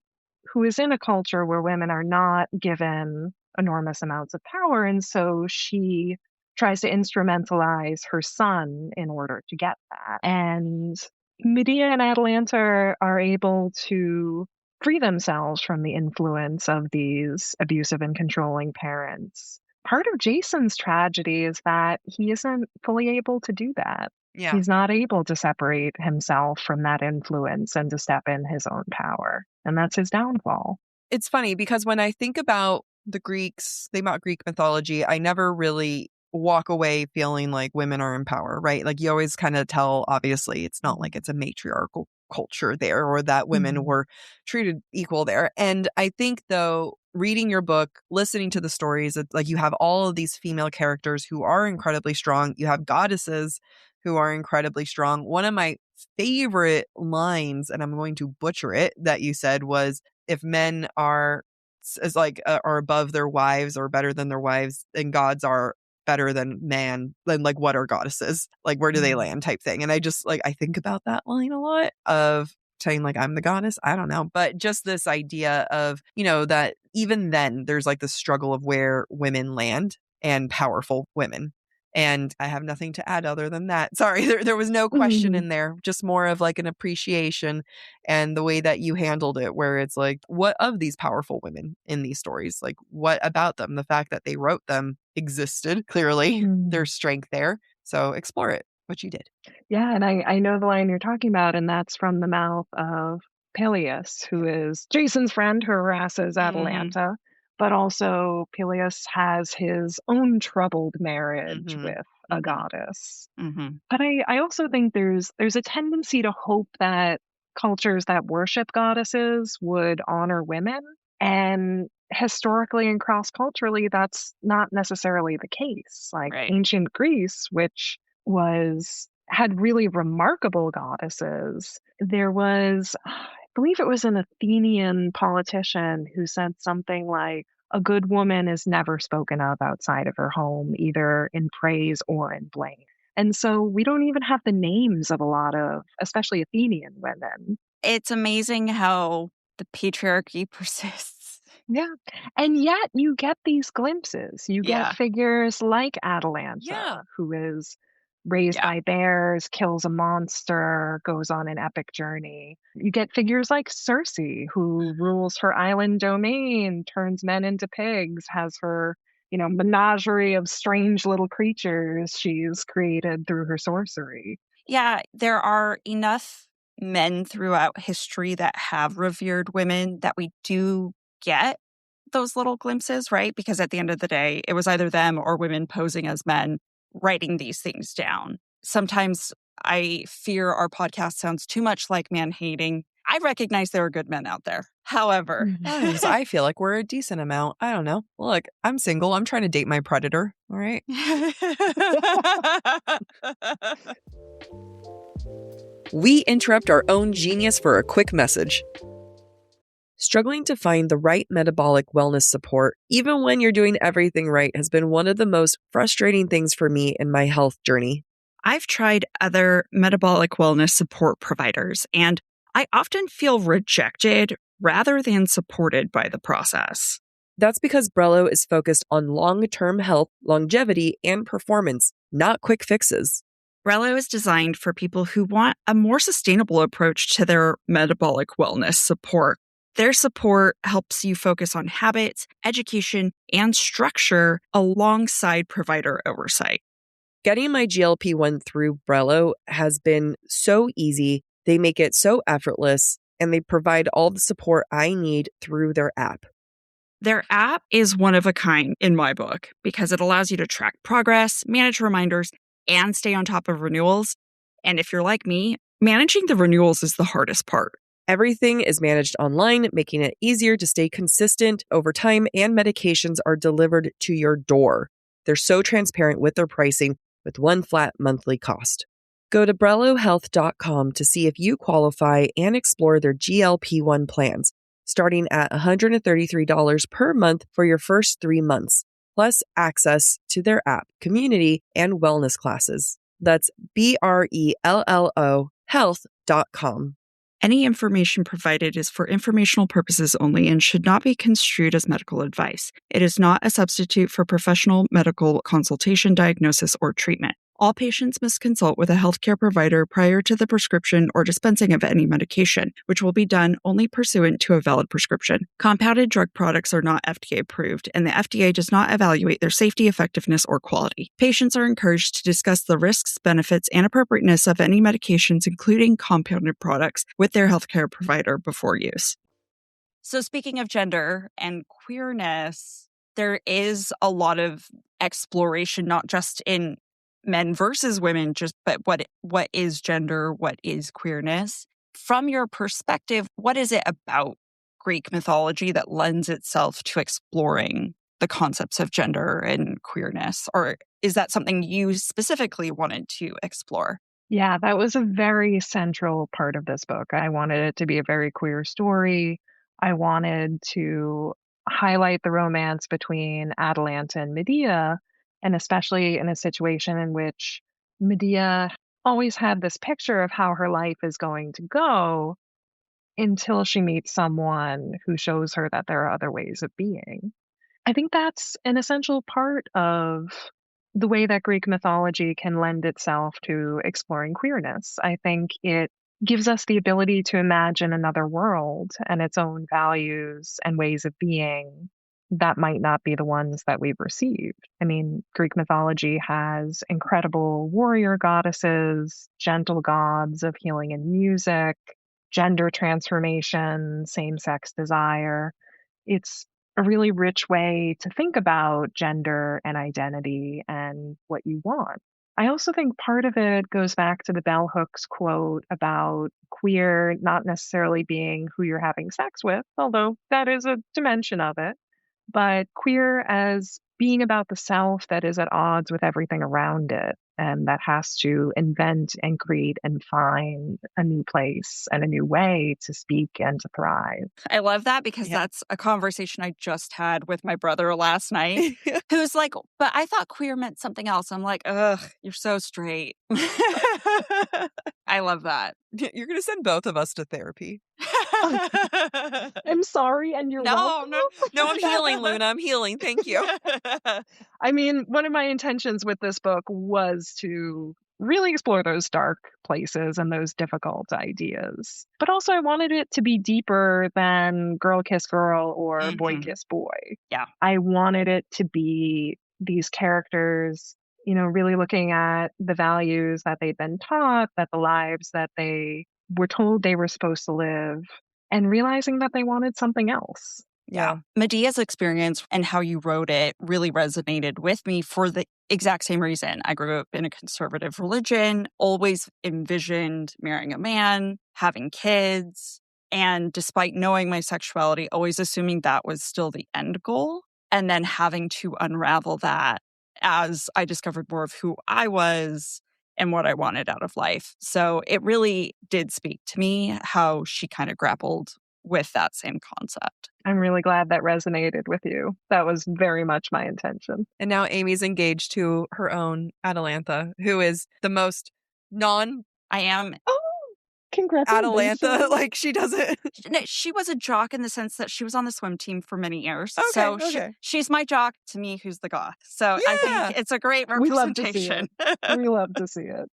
who is in a culture where women are not given enormous amounts of power. And so she tries to instrumentalize her son in order to get that. And Medea and Atalanta are able to free themselves from the influence of these abusive and controlling parents. Part of Jason's tragedy is that he isn't fully able to do that. Yeah. He's not able to separate himself from that influence and to step in his own power. And that's his downfall. It's funny because when I think about the Greeks, think about Greek mythology, I never really walk away feeling like women are in power, right? Like you always kind of tell, obviously, it's not like it's a matriarchal culture there or that women were treated equal there. And I think, though, reading your book, listening to the stories, it's like you have all of these female characters who are incredibly strong. You have goddesses who are incredibly strong. One of my favorite lines, and I'm going to butcher it, that you said was, if men are above their wives or better than their wives, and gods are better than man, then like what are goddesses? Like where do they land type thing? And I just I think about that line a lot of saying like I'm the goddess. I don't know. But just this idea of, that even then there's like the struggle of where women land and powerful women. And I have nothing to add other than that. Sorry, there was no question in there, just more of like an appreciation and the way that you handled it, where it's like, what of these powerful women in these stories? Like, what about them? The fact that they wrote them existed, clearly, there's strength there. So explore it, what you did. Yeah, and I know the line you're talking about, and that's from the mouth of Peleus, who is Jason's friend who harasses Atalanta. But also Peleus has his own troubled marriage with a goddess. But I also think there's a tendency to hope that cultures that worship goddesses would honor women. And historically and cross-culturally, that's not necessarily the case. Like ancient Greece, which had really remarkable goddesses. There was, I believe it was an Athenian politician who said something like, a good woman is never spoken of outside of her home, either in praise or in blame. And so we don't even have the names of a lot of, especially Athenian women. It's amazing how the patriarchy persists. Yeah. And yet you get these glimpses. You get figures like Atalanta, who is raised by bears, kills a monster, goes on an epic journey. You get figures like Circe, who rules her island domain, turns men into pigs, has her, menagerie of strange little creatures she's created through her sorcery. Yeah, there are enough men throughout history that have revered women that we do get those little glimpses, right? Because at the end of the day, it was either them or women posing as men writing these things down. Sometimes I fear our podcast sounds too much like man-hating. I recognize there are good men out there. However, I feel like we're a decent amount. I don't know. Look, I'm single. I'm trying to date my predator. All right. We interrupt our own genius for a quick message. Struggling to find the right metabolic wellness support, even when you're doing everything right, has been one of the most frustrating things for me in my health journey. I've tried other metabolic wellness support providers, and I often feel rejected rather than supported by the process. That's because Brello is focused on long-term health, longevity, and performance, not quick fixes. Brello is designed for people who want a more sustainable approach to their metabolic wellness support. Their support helps you focus on habits, education, and structure alongside provider oversight. Getting my GLP-1 through Brello has been so easy. They make it so effortless, and they provide all the support I need through their app. Their app is one of a kind in my book because it allows you to track progress, manage reminders, and stay on top of renewals. And if you're like me, managing the renewals is the hardest part. Everything is managed online, making it easier to stay consistent over time, and medications are delivered to your door. They're so transparent with their pricing with one flat monthly cost. Go to BrelloHealth.com to see if you qualify and explore their GLP-1 plans, starting at $133 per month for your first 3 months, plus access to their app, community, and wellness classes. That's BRELLO health.com. Any information provided is for informational purposes only and should not be construed as medical advice. It is not a substitute for professional medical consultation, diagnosis, or treatment. All patients must consult with a healthcare provider prior to the prescription or dispensing of any medication, which will be done only pursuant to a valid prescription. Compounded drug products are not FDA approved, and the FDA does not evaluate their safety, effectiveness, or quality. Patients are encouraged to discuss the risks, benefits, and appropriateness of any medications, including compounded products, with their healthcare provider before use. So speaking of gender and queerness, there is a lot of exploration, not just in men versus women, but what is gender, what is queerness. From your perspective, what is it about Greek mythology that lends itself to exploring the concepts of gender and queerness? Or is that something you specifically wanted to explore? Yeah, that was a very central part of this book. I wanted it to be a very queer story. I wanted to highlight the romance between Atalanta and Medea, and especially in a situation in which Medea always had this picture of how her life is going to go until she meets someone who shows her that there are other ways of being. I think that's an essential part of the way that Greek mythology can lend itself to exploring queerness. I think it gives us the ability to imagine another world and its own values and ways of being that might not be the ones that we've received. I mean, Greek mythology has incredible warrior goddesses, gentle gods of healing and music, gender transformation, same-sex desire. It's a really rich way to think about gender and identity and what you want. I also think part of it goes back to the bell hooks quote about queer not necessarily being who you're having sex with, although that is a dimension of it, but queer as being about the self that is at odds with everything around it and that has to invent and create and find a new place and a new way to speak and to thrive. I love that because that's a conversation I just had with my brother last night, who's like, but I thought queer meant something else. I'm like, ugh, you're so straight. I love that. You're going to send both of us to therapy. I'm sorry, and you're welcome. No, I'm healing, Luna. I'm healing. Thank you. I mean, one of my intentions with this book was to really explore those dark places and those difficult ideas. But also I wanted it to be deeper than girl kiss girl or boy kiss boy. Yeah. I wanted it to be these characters, really looking at the values that they'd been taught, that the lives that they were told they were supposed to live, and realizing that they wanted something else. Yeah. Medea's experience and how you wrote it really resonated with me for the exact same reason. I grew up in a conservative religion, always envisioned marrying a man, having kids, and despite knowing my sexuality, always assuming that was still the end goal, and then having to unravel that as I discovered more of who I was and what I wanted out of life. So it really did speak to me how she kind of grappled with that same concept. I'm really glad that resonated with you. That was very much my intention. And now Amy's engaged to her own Atalanta, who is the most I am. Oh, congratulations. Atalanta, like she doesn't. She was a jock in the sense that she was on the swim team for many years. Okay, so okay. She's my jock to me, who's the goth. So I think it's a great representation. We love to see it.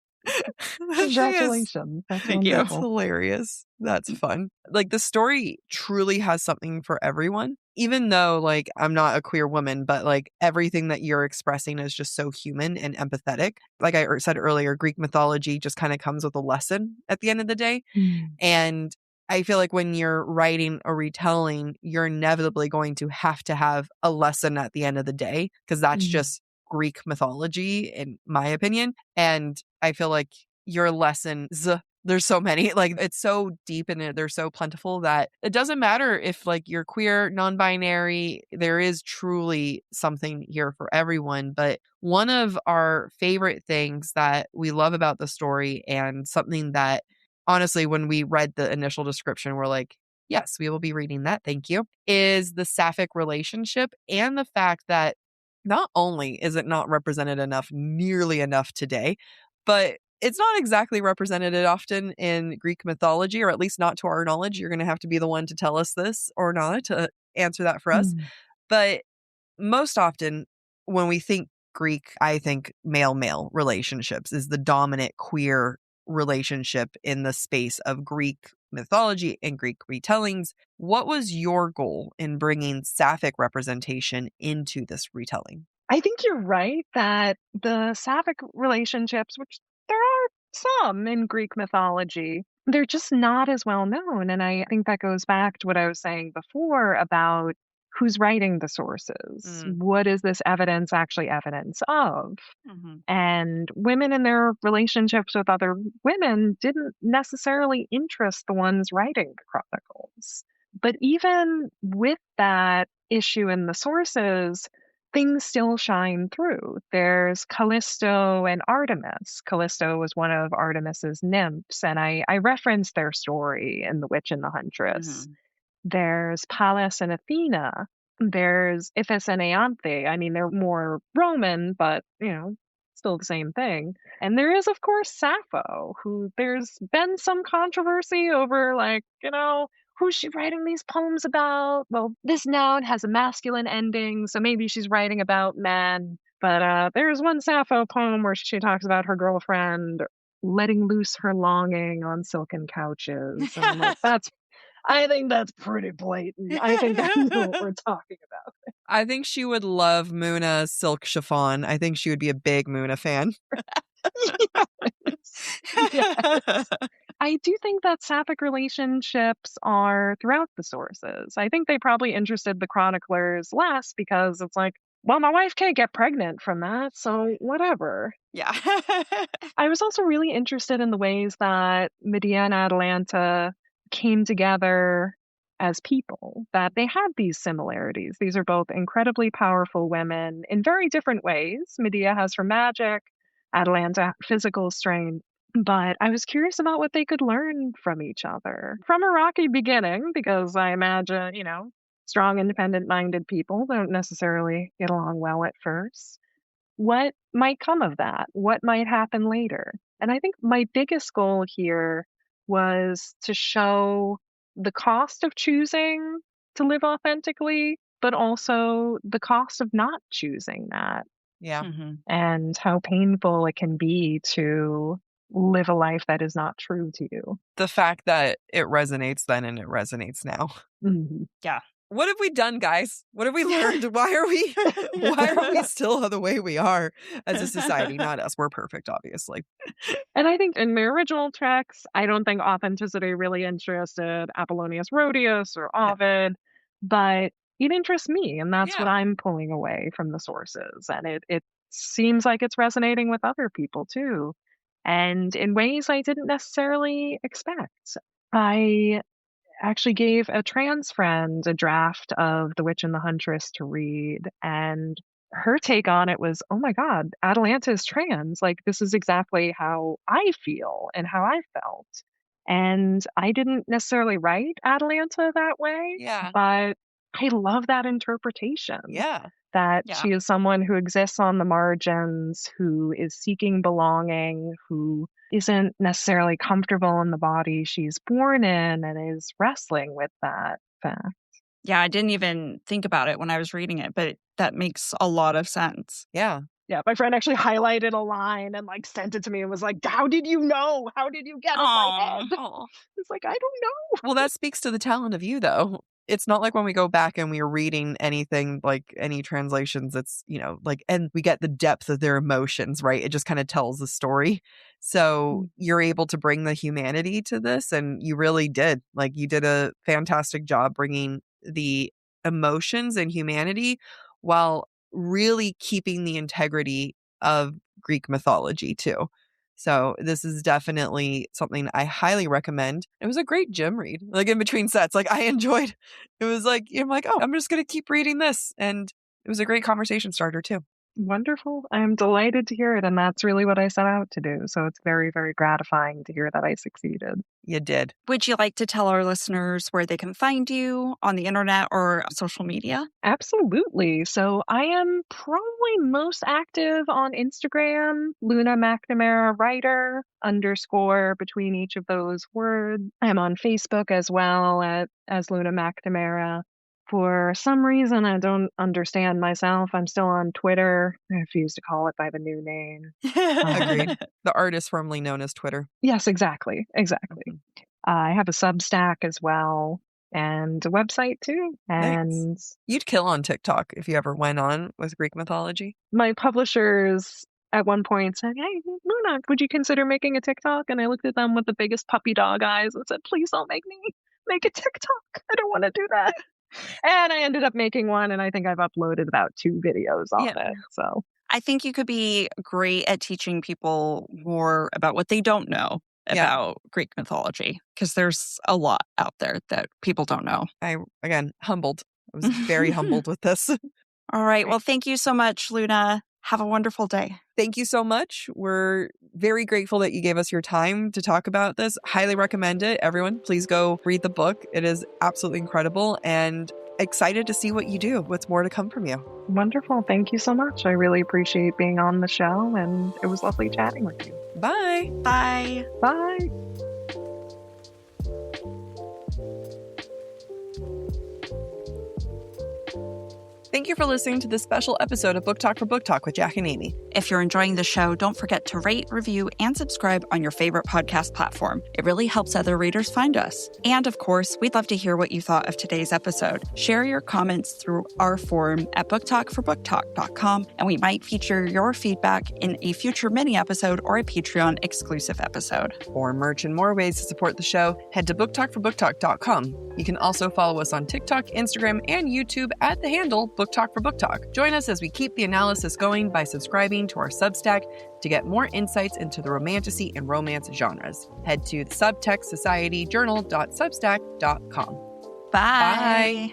Congratulations. Thank you. That's hilarious. That's fun. Like the story truly has something for everyone. Even though like I'm not a queer woman, but like everything that you're expressing is just so human and empathetic. Like I said earlier, Greek mythology just kind of comes with a lesson at the end of the day. And I feel like when you're writing a retelling, you're inevitably going to have a lesson at the end of the day because that's just Greek mythology, in my opinion. And I feel like your lessons, there's so many, like it's so deep and they're so plentiful that it doesn't matter if like you're queer, non-binary, there is truly something here for everyone. But one of our favorite things that we love about the story, and something that honestly, when we read the initial description, we're like, yes, we will be reading that. Thank you. Is the sapphic relationship, and the fact that not only is it not represented nearly enough today, but it's not exactly represented often in Greek mythology, or at least not to our knowledge. You're going to have to be the one to tell us this or not to answer that for us. But most often when we think Greek, I think male-male relationships is the dominant queer relationship in the space of Greek mythology and Greek retellings. What was your goal in bringing sapphic representation into this retelling? I think you're right that the sapphic relationships, which there are some in Greek mythology, they're just not as well known. And I think that goes back to what I was saying before about who's writing the sources. What is this evidence actually evidence of? And women in their relationships with other women didn't necessarily interest the ones writing the chronicles. But even with that issue in the sources, things still shine through. There's Callisto and Artemis. Callisto was one of Artemis's nymphs, and I referenced their story in The Witch and the Huntress. There's Pallas and Athena. There's Iphis and Ianthe. I mean, they're more Roman, but, still the same thing. And there is, of course, Sappho, who there's been some controversy over, who's she writing these poems about? Well, this noun has a masculine ending, so maybe she's writing about men. But there's one Sappho poem where she talks about her girlfriend letting loose her longing on silken couches. And I'm like, I think that's pretty blatant. I think I know what we're talking about. I think she would love Muna's silk chiffon. I think she would be a big Muna fan. Yes. I do think that sapphic relationships are throughout the sources. I think they probably interested the chroniclers less because it's like, well, my wife can't get pregnant from that, so whatever. Yeah. I was also really interested in the ways that Medea and Atalanta came together as people, that they had these similarities. These are both incredibly powerful women in very different ways. Medea has her magic, Atalanta physical strength. But I was curious about what they could learn from each other. From a rocky beginning, because I imagine, strong, independent-minded people don't necessarily get along well at first. What might come of that? What might happen later? And I think my biggest goal here was to show the cost of choosing to live authentically, but also the cost of not choosing that. Yeah. And how painful it can be to live a life that is not true to you. The fact that it resonates then and it resonates now. Yeah. What have we done, guys? What have we learned? Why are we still the way we are as a society? Not us. We're perfect, obviously. And I think in my original tracks, I don't think authenticity really interested Apollonius Rhodius or Ovid, but it interests me, and that's what I'm pulling away from the sources. And it seems like it's resonating with other people too, and in ways I didn't necessarily expect. I actually gave a trans friend a draft of The Witch and the Huntress to read, and her take on it was, oh my God, Atalanta is trans. Like, this is exactly how I feel and how I felt. And I didn't necessarily write Atalanta that way, but I love that interpretation. That she is someone who exists on the margins, who is seeking belonging, who isn't necessarily comfortable in the body she's born in and is wrestling with that fact. Yeah, I didn't even think about it when I was reading it, but that makes a lot of sense. Yeah. Yeah, my friend actually highlighted a line and sent it to me and was like, how did you know? How did you get in my head? It's like, I don't know. Well, that speaks to the talent of you, though. It's not like when we go back and we're reading anything, like any translations, it's, and we get the depth of their emotions, right? It just kind of tells the story. So you're able to bring the humanity to this, and you really did. You did a fantastic job bringing the emotions and humanity while really keeping the integrity of Greek mythology too. So this is definitely something I highly recommend. It was a great gym read, like in between sets. Like I enjoyed, it was like, I'm like, oh, I'm just going to keep reading this. And it was a great conversation starter too. Wonderful. I'm delighted to hear it. And that's really what I set out to do. So it's very, very gratifying to hear that I succeeded. You did. Would you like to tell our listeners where they can find you on the internet or social media? Absolutely. So I am probably most active on Instagram, Luna McNamara writer _ between each of those words. I'm on Facebook as well as Luna McNamara. For some reason, I don't understand myself. I'm still on Twitter. I refuse to call it by the new name. Agreed. The artist formerly known as Twitter. Yes, exactly. I have a Substack as well and a website too. And Nice. You'd kill on TikTok if you ever went on with Greek mythology. My publishers at one point said, "Hey, Luna, would you consider making a TikTok?" And I looked at them with the biggest puppy dog eyes and said, "Please don't make me make a TikTok. I don't want to do that." And I ended up making one, and I think I've uploaded about 2 videos on it. So I think you could be great at teaching people more about what they don't know about Greek mythology, because there's a lot out there that people don't know. Again, humbled. I was very humbled with this. All right. Well, thank you so much, Luna. Have a wonderful day. Thank you so much. We're very grateful that you gave us your time to talk about this. Highly recommend it. Everyone, please go read the book. It is absolutely incredible, and excited to see what you do. What's more to come from you. Wonderful. Thank you so much. I really appreciate being on the show, and it was lovely chatting with you. Bye. Bye. Bye. Thank you for listening to this special episode of Book Talk for Book Talk with Jack and Amy. If you're enjoying the show, don't forget to rate, review, and subscribe on your favorite podcast platform. It really helps other readers find us. And of course, we'd love to hear what you thought of today's episode. Share your comments through our forum at booktalkforbooktalk.com, and we might feature your feedback in a future mini episode or a Patreon exclusive episode. For merch and more ways to support the show, head to booktalkforbooktalk.com. You can also follow us on TikTok, Instagram, and YouTube at the handle Book Talk for Book Talk. Join us as we keep the analysis going by subscribing to our Substack to get more insights into the romantasy and romance genres. Head to the Subtext Society Journal.substack.com. Bye. Bye.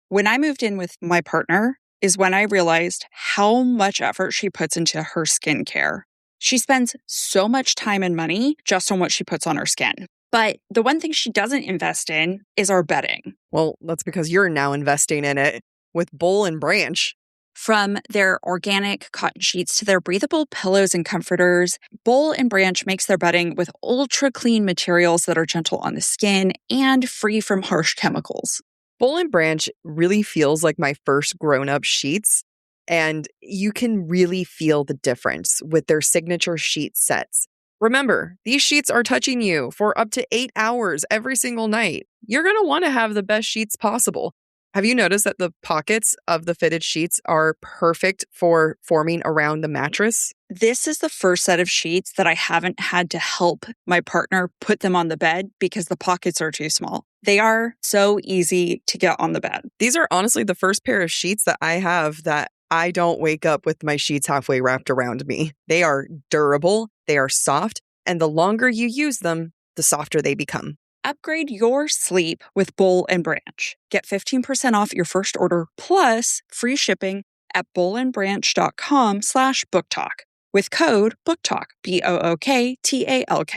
When I moved in with my partner is when I realized how much effort she puts into her skincare. She spends so much time and money just on what she puts on her skin. But the one thing she doesn't invest in is our bedding. Well, that's because you're now investing in it with Boll and Branch. From their organic cotton sheets to their breathable pillows and comforters, Boll and Branch makes their bedding with ultra clean materials that are gentle on the skin and free from harsh chemicals. Boll and Branch really feels like my first grown-up sheets, and you can really feel the difference with their signature sheet sets. Remember, these sheets are touching you for up to 8 hours every single night. You're going to want to have the best sheets possible. Have you noticed that the pockets of the fitted sheets are perfect for forming around the mattress? This is the first set of sheets that I haven't had to help my partner put them on the bed because the pockets are too small. They are so easy to get on the bed. These are honestly the first pair of sheets that I have that I don't wake up with my sheets halfway wrapped around me. They are durable, they are soft, and the longer you use them, the softer they become. Upgrade your sleep with Boll and Branch. Get 15% off your first order plus free shipping at bollandbranch.com/booktalk with code BOOKTALK, BOOKTALK.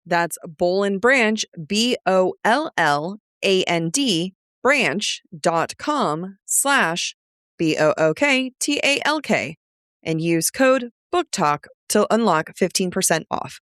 That's Boll and Branch, BOLLAND, branch.com/BOOKTALK, and use code BOOKTALK to unlock 15% off.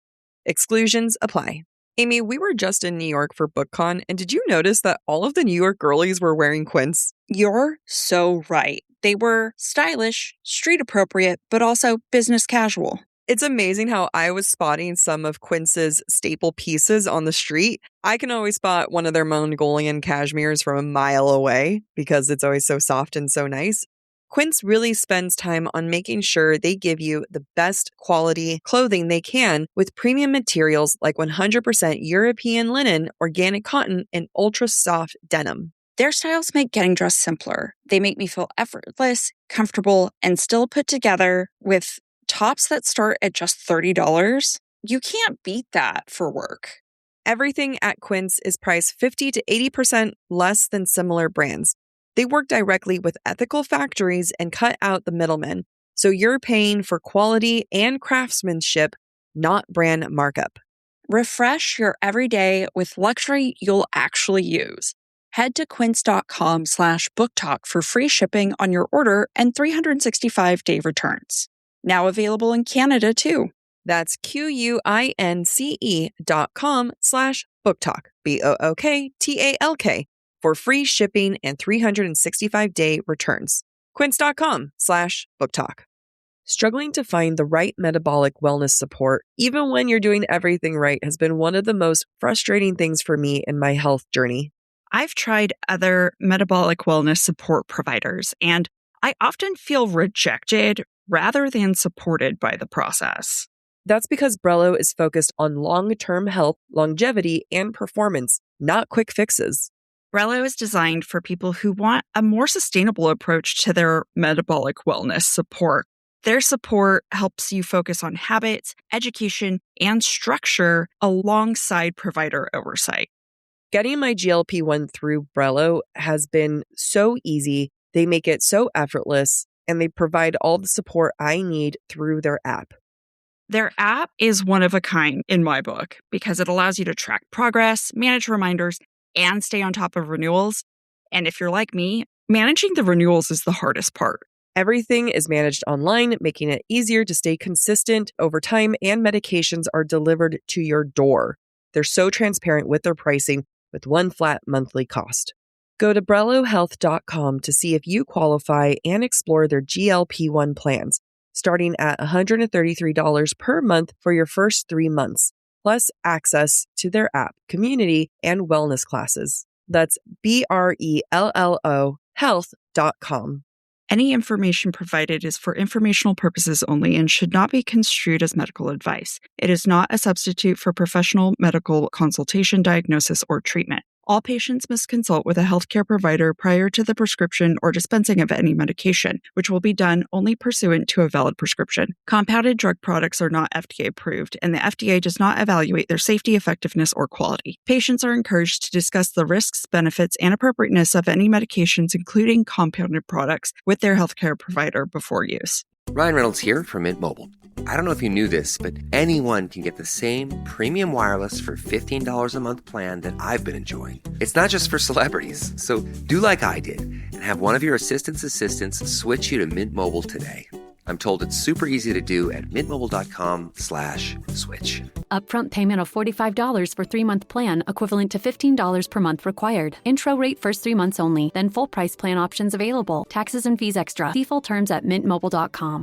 Exclusions apply. Amy, we were just in New York for BookCon, and did you notice that all of the New York girlies were wearing quints? You're so right. They were stylish, street appropriate, but also business casual. It's amazing how I was spotting some of Quince's staple pieces on the street. I can always spot one of their Mongolian cashmeres from a mile away because it's always so soft and so nice. Quince really spends time on making sure they give you the best quality clothing they can with premium materials like 100% European linen, organic cotton, and ultra soft denim. Their styles make getting dressed simpler. They make me feel effortless, comfortable, and still put together with tops that start at just $30. You can't beat that for work. Everything at Quince is priced 50 to 80% less than similar brands. They work directly with ethical factories and cut out the middlemen, so you're paying for quality and craftsmanship, not brand markup. Refresh your everyday with luxury you'll actually use. Head to quince.com/booktalk for free shipping on your order and 365-day returns. Now available in Canada too. That's QUINCE.com/booktalk, BOOKTALK, for free shipping and 365-day returns. Quince.com/booktalk. Struggling to find the right metabolic wellness support, even when you're doing everything right, has been one of the most frustrating things for me in my health journey. I've tried other metabolic wellness support providers, and I often feel rejected rather than supported by the process. That's because Brello is focused on long-term health, longevity, and performance, not quick fixes. Brello is designed for people who want a more sustainable approach to their metabolic wellness support. Their support helps you focus on habits, education, and structure alongside provider oversight. Getting my GLP-1 through Brello has been so easy. They make it so effortless, and they provide all the support I need through their app. Their app is one of a kind in my book because it allows you to track progress, manage reminders, and stay on top of renewals. And if you're like me, managing the renewals is the hardest part. Everything is managed online, making it easier to stay consistent over time, and medications are delivered to your door. They're so transparent with their pricing with one flat monthly cost. Go to BrelloHealth.com to see if you qualify and explore their GLP-1 plans, starting at $133 per month for your first 3 months, plus access to their app, community, and wellness classes. That's BRELLO health.com. Any information provided is for informational purposes only and should not be construed as medical advice. It is not a substitute for professional medical consultation, diagnosis, or treatment. All patients must consult with a healthcare provider prior to the prescription or dispensing of any medication, which will be done only pursuant to a valid prescription. Compounded drug products are not FDA approved, and the FDA does not evaluate their safety, effectiveness, or quality. Patients are encouraged to discuss the risks, benefits, and appropriateness of any medications, including compounded products, with their healthcare provider before use. Ryan Reynolds here from Mint Mobile. I don't know if you knew this, but anyone can get the same premium wireless for $15 a month plan that I've been enjoying. It's not just for celebrities. So do like I did and have one of your assistants switch you to Mint Mobile today. I'm told it's super easy to do at mintmobile.com/switch. Upfront payment of $45 for 3-month plan, equivalent to $15 per month required. Intro rate first 3 months only, then full price plan options available. Taxes and fees extra. See full terms at mintmobile.com.